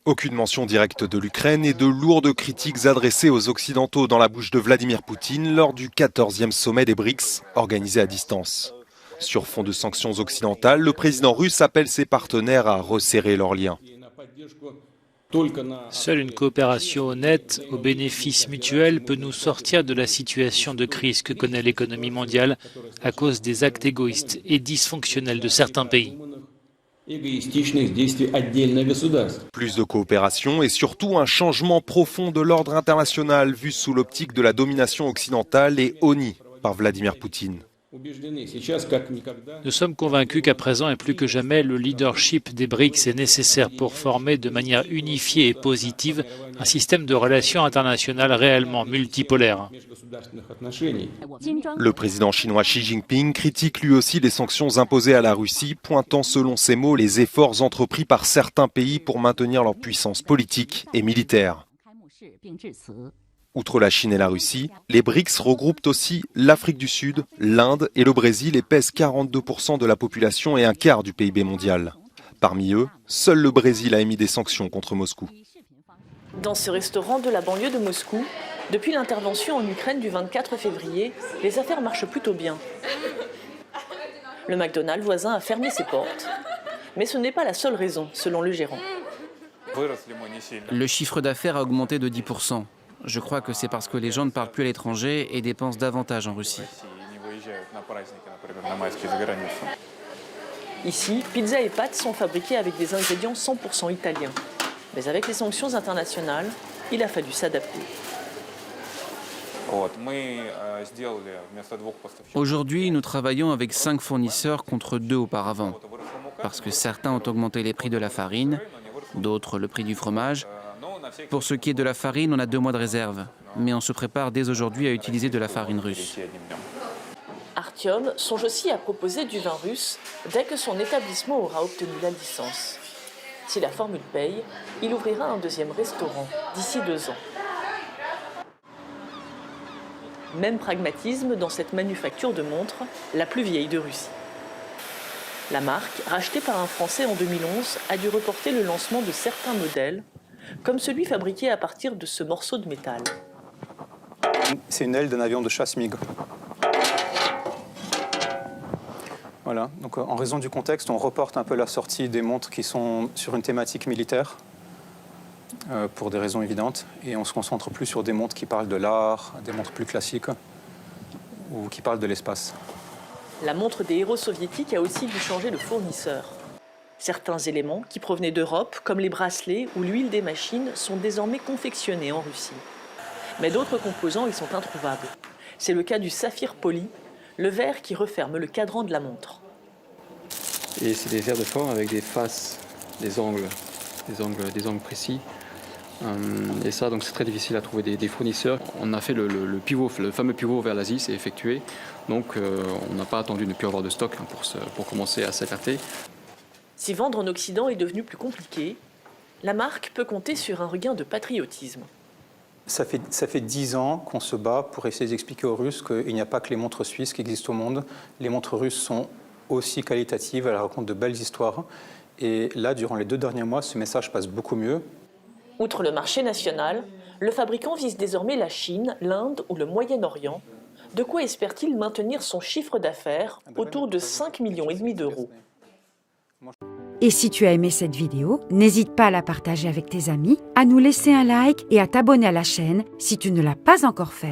Aucune mention directe de l'Ukraine et de lourdes critiques adressées aux Occidentaux dans la bouche de Vladimir Poutine lors du 14e sommet des BRICS, organisé à distance. Sur fond de sanctions occidentales, le président russe appelle ses partenaires à resserrer leurs liens. Seule une coopération honnête, au bénéfice mutuel, peut nous sortir de la situation de crise que connaît l'économie mondiale à cause des actes égoïstes et dysfonctionnels de certains pays. Plus de coopération et surtout un changement profond de l'ordre international vu sous l'optique de la domination occidentale et honnie par Vladimir Poutine. Nous sommes convaincus qu'à présent et plus que jamais, le leadership des BRICS est nécessaire pour former de manière unifiée et positive un système de relations internationales réellement multipolaire. Le président chinois Xi Jinping critique lui aussi les sanctions imposées à la Russie, pointant selon ses mots les efforts entrepris par certains pays pour maintenir leur puissance politique et militaire. Outre la Chine et la Russie, les BRICS regroupent aussi l'Afrique du Sud, l'Inde et le Brésil et pèsent 42% de la population et un quart du PIB mondial. Parmi eux, seul le Brésil a émis des sanctions contre Moscou. Dans ce restaurant de la banlieue de Moscou, depuis l'intervention en Ukraine du 24 février, les affaires marchent plutôt bien. Le McDonald's voisin a fermé ses portes. Mais ce n'est pas la seule raison, selon le gérant. Le chiffre d'affaires a augmenté de 10%. Je crois que c'est parce que les gens ne parlent plus à l'étranger et dépensent davantage en Russie. Ici, pizza et pâtes sont fabriquées avec des ingrédients 100% italiens. Mais avec les sanctions internationales, il a fallu s'adapter. Aujourd'hui, nous travaillons avec 5 fournisseurs contre 2 auparavant. Parce que certains ont augmenté les prix de la farine, d'autres le prix du fromage. Pour ce qui est de la farine, on a 2 mois de réserve. Mais on se prépare dès aujourd'hui à utiliser de la farine russe. Artyom songe aussi à proposer du vin russe dès que son établissement aura obtenu la licence. Si la formule paye, il ouvrira un deuxième restaurant d'ici 2 ans. Même pragmatisme dans cette manufacture de montres, la plus vieille de Russie. La marque, rachetée par un Français en 2011, a dû reporter le lancement de certains modèles, comme celui fabriqué à partir de ce morceau de métal. C'est une aile d'un avion de chasse MiG. Voilà, donc en raison du contexte, on reporte un peu la sortie des montres qui sont sur une thématique militaire, pour des raisons évidentes, et on se concentre plus sur des montres qui parlent de l'art, des montres plus classiques, ou qui parlent de l'espace. La montre des héros soviétiques a aussi dû changer de fournisseur. Certains éléments qui provenaient d'Europe, comme les bracelets ou l'huile des machines, sont désormais confectionnés en Russie. Mais d'autres composants y sont introuvables. C'est le cas du saphir poli, le verre qui referme le cadran de la montre. Et c'est des verres de forme avec des faces, des angles précis. Et ça, donc c'est très difficile à trouver des fournisseurs. On a fait le pivot, le fameux pivot vers l'Asie, c'est effectué. Donc on n'a pas attendu de ne plus avoir de stock pour commencer à s'écarter. Si vendre en Occident est devenu plus compliqué, la marque peut compter sur un regain de patriotisme. Ça fait 10 ans qu'on se bat pour essayer d'expliquer aux Russes qu'il n'y a pas que les montres suisses qui existent au monde. Les montres russes sont aussi qualitatives, elles racontent de belles histoires. Et là, durant les 2 derniers mois, ce message passe beaucoup mieux. Outre le marché national, le fabricant vise désormais la Chine, l'Inde ou le Moyen-Orient. De quoi espère-t-il maintenir son chiffre d'affaires autour de 5,5 millions d'euros. Et si tu as aimé cette vidéo, n'hésite pas à la partager avec tes amis, à nous laisser un like et à t'abonner à la chaîne si tu ne l'as pas encore fait.